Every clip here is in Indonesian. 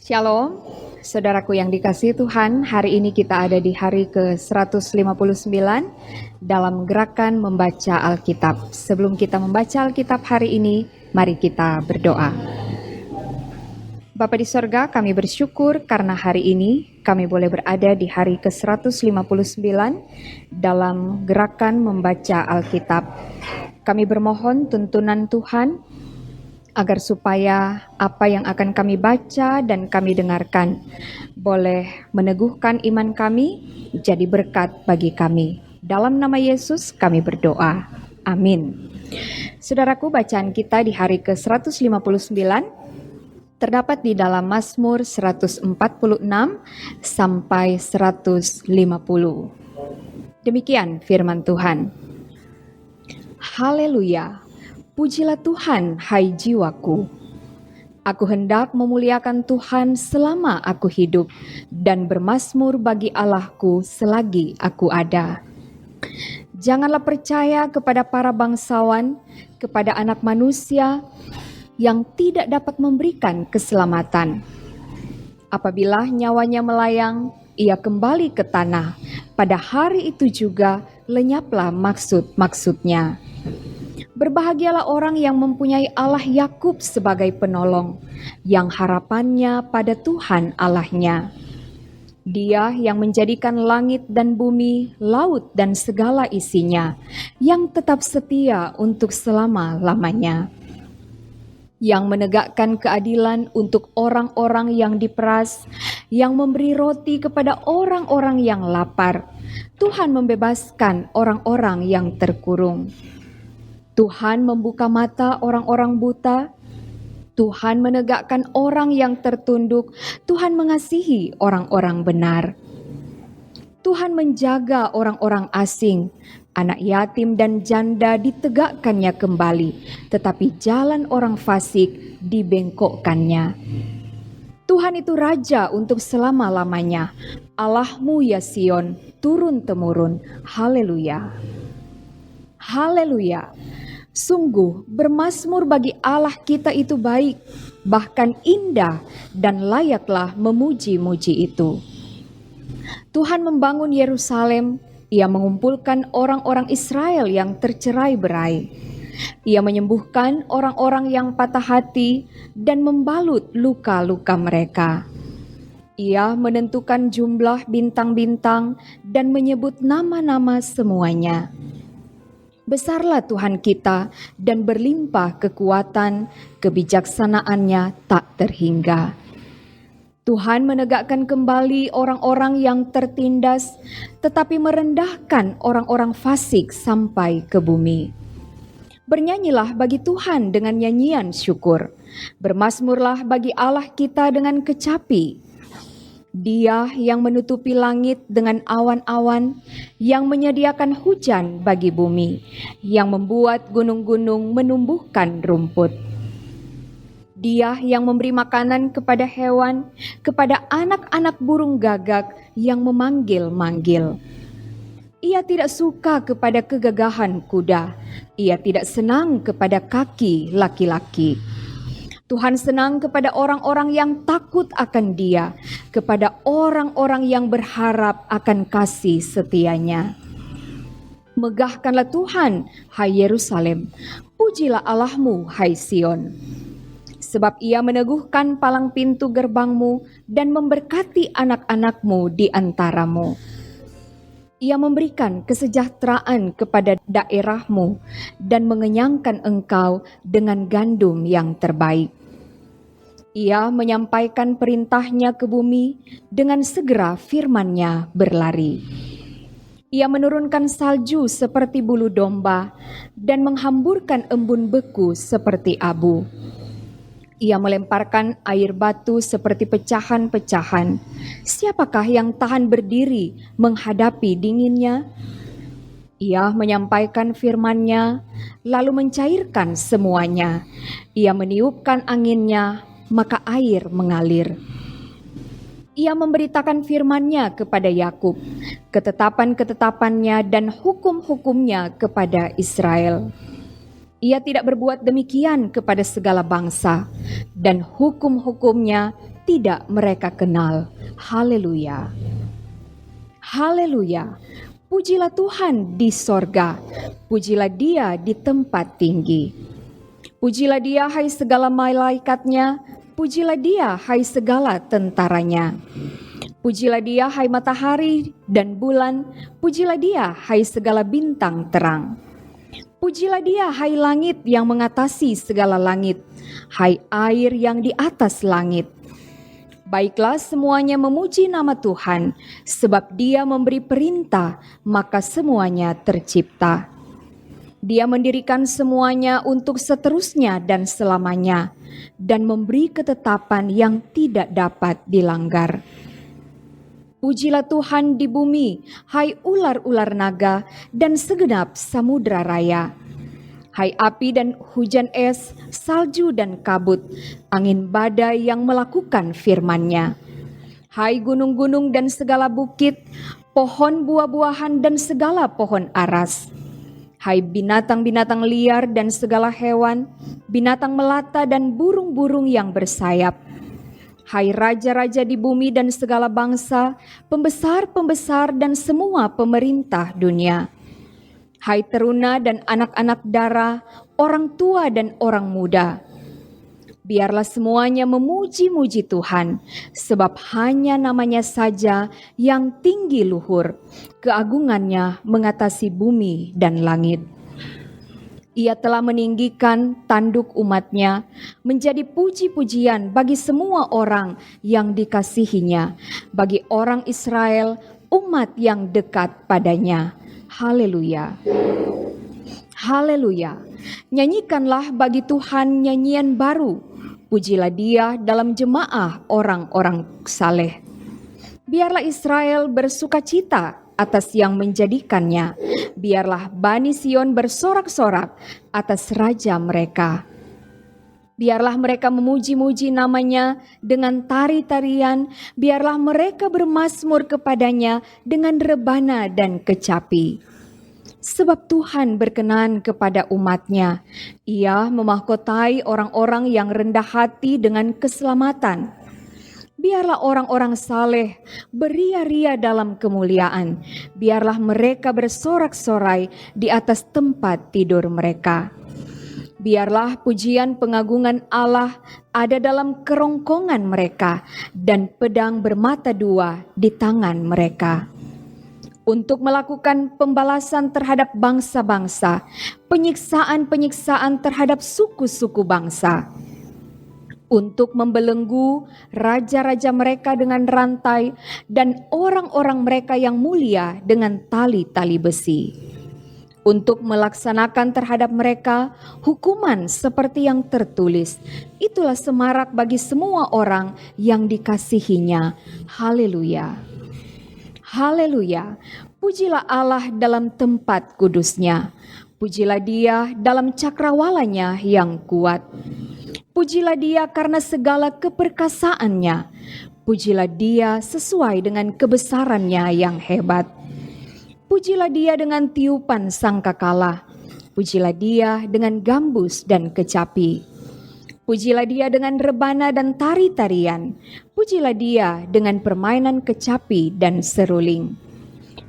Shalom, saudaraku yang dikasihi Tuhan, hari ini kita ada di hari ke-159 dalam gerakan membaca Alkitab. Sebelum kita membaca Alkitab hari ini, mari kita berdoa. Bapa di sorga, kami bersyukur karena hari ini kami boleh berada di hari ke-159 dalam gerakan membaca Alkitab. Kami bermohon tuntunan Tuhan, agar supaya apa yang akan kami baca dan kami dengarkan boleh meneguhkan iman kami, jadi berkat bagi kami. Dalam nama Yesus kami berdoa. Amin. Saudaraku, bacaan kita di hari ke-159 terdapat di dalam Mazmur 146 sampai 150. Demikian firman Tuhan. Haleluya. Pujilah Tuhan, hai jiwaku. Aku hendak memuliakan Tuhan selama aku hidup dan bermazmur bagi Allahku selagi aku ada. Janganlah percaya kepada para bangsawan, kepada anak manusia yang tidak dapat memberikan keselamatan. Apabila nyawanya melayang, ia kembali ke tanah. Pada hari itu juga lenyaplah maksud-maksudnya. Berbahagialah orang yang mempunyai Allah Yakub sebagai penolong, yang harapannya pada Tuhan Allahnya. Dia yang menjadikan langit dan bumi, laut dan segala isinya, yang tetap setia untuk selama-lamanya. Yang menegakkan keadilan untuk orang-orang yang diperas, yang memberi roti kepada orang-orang yang lapar. Tuhan membebaskan orang-orang yang terkurung. Tuhan membuka mata orang-orang buta, Tuhan menegakkan orang yang tertunduk, Tuhan mengasihi orang-orang benar. Tuhan menjaga orang-orang asing, anak yatim dan janda ditegakkannya kembali, tetapi jalan orang fasik dibengkokkannya. Tuhan itu Raja untuk selama-lamanya, Allahmu ya Sion, turun-temurun. Haleluya. Haleluya. Sungguh bermazmur bagi Allah kita itu baik, bahkan indah, dan layaklah memuji-muji itu. Tuhan membangun Yerusalem, Ia mengumpulkan orang-orang Israel yang tercerai-berai. Ia menyembuhkan orang-orang yang patah hati dan membalut luka-luka mereka. Ia menentukan jumlah bintang-bintang dan menyebut nama-nama semuanya. Besarlah Tuhan kita dan berlimpah kekuatan, kebijaksanaannya tak terhingga. Tuhan menegakkan kembali orang-orang yang tertindas, tetapi merendahkan orang-orang fasik sampai ke bumi. Bernyanyilah bagi Tuhan dengan nyanyian syukur. Bermazmurlah bagi Allah kita dengan kecapi. Dia yang menutupi langit dengan awan-awan, yang menyediakan hujan bagi bumi, yang membuat gunung-gunung menumbuhkan rumput. Dia yang memberi makanan kepada hewan, kepada anak-anak burung gagak yang memanggil-manggil. Ia tidak suka kepada kegagahan kuda, ia tidak senang kepada kaki laki-laki. Tuhan senang kepada orang-orang yang takut akan Dia, kepada orang-orang yang berharap akan kasih setianya. Megahkanlah Tuhan, hai Yerusalem, pujilah Allahmu, hai Sion. Sebab Ia meneguhkan palang pintu gerbangmu dan memberkati anak-anakmu di antaramu. Ia memberikan kesejahteraan kepada daerahmu dan mengenyangkan engkau dengan gandum yang terbaik. Ia menyampaikan perintahnya ke bumi, dengan segera firman-Nya berlari. Ia menurunkan salju seperti bulu domba dan menghamburkan embun beku seperti abu. Ia melemparkan air batu seperti pecahan-pecahan. Siapakah yang tahan berdiri menghadapi dinginnya? Ia menyampaikan firman-Nya, lalu mencairkan semuanya. Ia meniupkan anginnya, maka air mengalir. Ia memberitakan firman-Nya kepada Yakub, ketetapan-ketetapannya dan hukum-hukumnya kepada Israel. Ia tidak berbuat demikian kepada segala bangsa, dan hukum-hukumnya tidak mereka kenal. Haleluya. Haleluya. Pujilah Tuhan di sorga, pujilah Dia di tempat tinggi. Pujilah Dia hai segala malaikatnya, pujilah Dia hai segala tentaranya. Pujilah Dia hai matahari dan bulan, pujilah Dia hai segala bintang terang. Pujilah Dia hai langit yang mengatasi segala langit, hai air yang di atas langit. Baiklah semuanya memuji nama Tuhan, sebab Dia memberi perintah, maka semuanya tercipta. Dia mendirikan semuanya untuk seterusnya dan selamanya, dan memberi ketetapan yang tidak dapat dilanggar. Pujilah Tuhan di bumi, hai ular-ular naga dan segenap samudra raya. Hai api dan hujan es, salju dan kabut, angin badai yang melakukan firman-Nya. Hai gunung-gunung dan segala bukit, pohon buah-buahan dan segala pohon aras. Hai binatang-binatang liar dan segala hewan, binatang melata dan burung-burung yang bersayap. Hai raja-raja di bumi dan segala bangsa, pembesar-pembesar dan semua pemerintah dunia. Hai teruna dan anak-anak dara, orang tua dan orang muda. Biarlah semuanya memuji-muji Tuhan, sebab hanya namanya saja yang tinggi luhur, keagungannya mengatasi bumi dan langit. Ia telah meninggikan tanduk umat-Nya, menjadi puji-pujian bagi semua orang yang dikasihinya, bagi orang Israel, umat yang dekat padanya. Haleluya. Haleluya. Nyanyikanlah bagi Tuhan nyanyian baru. Pujilah Dia dalam jemaah orang-orang saleh. Biarlah Israel bersukacita atas yang menjadikannya. Biarlah Bani Sion bersorak-sorak atas raja mereka. Biarlah mereka memuji-muji namanya dengan tari-tarian, biarlah mereka bermazmur kepadanya dengan rebana dan kecapi. Sebab Tuhan berkenan kepada umat-Nya, Ia memahkotai orang-orang yang rendah hati dengan keselamatan. Biarlah orang-orang saleh beria-ria dalam kemuliaan, biarlah mereka bersorak-sorai di atas tempat tidur mereka. Biarlah pujian pengagungan Allah ada dalam kerongkongan mereka dan pedang bermata dua di tangan mereka. Untuk melakukan pembalasan terhadap bangsa-bangsa, penyiksaan-penyiksaan terhadap suku-suku bangsa. Untuk membelenggu raja-raja mereka dengan rantai dan orang-orang mereka yang mulia dengan tali-tali besi. Untuk melaksanakan terhadap mereka hukuman seperti yang tertulis. Itulah semarak bagi semua orang yang dikasihinya. Haleluya. Haleluya. Pujilah Allah dalam tempat kudus-Nya. Pujilah Dia dalam cakrawala-Nya yang kuat. Pujilah Dia karena segala keperkasaannya. Pujilah Dia sesuai dengan kebesaran-Nya yang hebat. Pujilah Dia dengan tiupan sangkakala. Pujilah Dia dengan gambus dan kecapi. Pujilah Dia dengan rebana dan tari-tarian. Pujilah Dia dengan permainan kecapi dan seruling.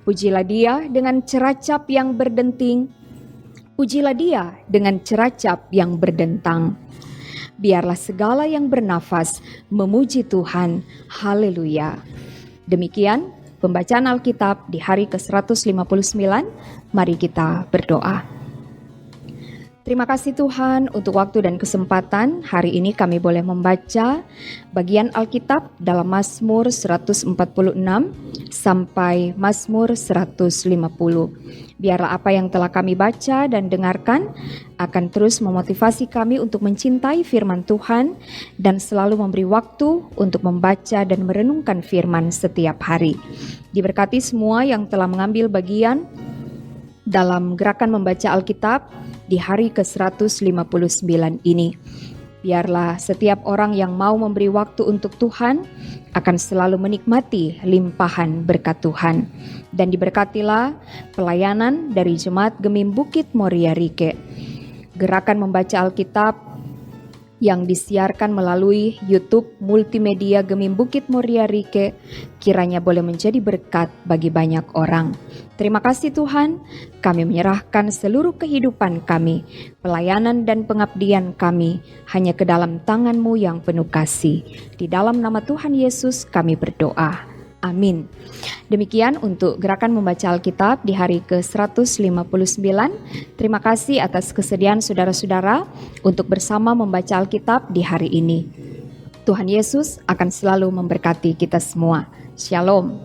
Pujilah Dia dengan ceracap yang berdenting. Pujilah Dia dengan ceracap yang berdentang. Biarlah segala yang bernafas memuji Tuhan. Haleluya. Demikian pembacaan Alkitab di hari ke-159, mari kita berdoa. Terima kasih Tuhan untuk waktu dan kesempatan. Hari ini kami boleh membaca bagian Alkitab dalam Mazmur 146 sampai Mazmur 150. Biarlah apa yang telah kami baca dan dengarkan akan terus memotivasi kami untuk mencintai firman Tuhan dan selalu memberi waktu untuk membaca dan merenungkan firman setiap hari. Diberkati semua yang telah mengambil bagian dalam gerakan membaca Alkitab di hari ke-159 ini. Biarlah setiap orang yang mau memberi waktu untuk Tuhan akan selalu menikmati limpahan berkat Tuhan. Dan diberkatilah pelayanan dari Jemaat Gemim Bukit Moria Rike. Gerakan membaca Alkitab yang disiarkan melalui YouTube multimedia Gemim Bukit Moria Rike kiranya boleh menjadi berkat bagi banyak orang. Terima kasih Tuhan, kami menyerahkan seluruh kehidupan kami, pelayanan dan pengabdian kami hanya ke dalam tangan-Mu yang penuh kasih. Di dalam nama Tuhan Yesus kami berdoa. Amin. Demikian untuk gerakan membaca Alkitab di hari ke-159. Terima kasih atas kesediaan saudara-saudara untuk bersama membaca Alkitab di hari ini. Tuhan Yesus akan selalu memberkati kita semua. Shalom.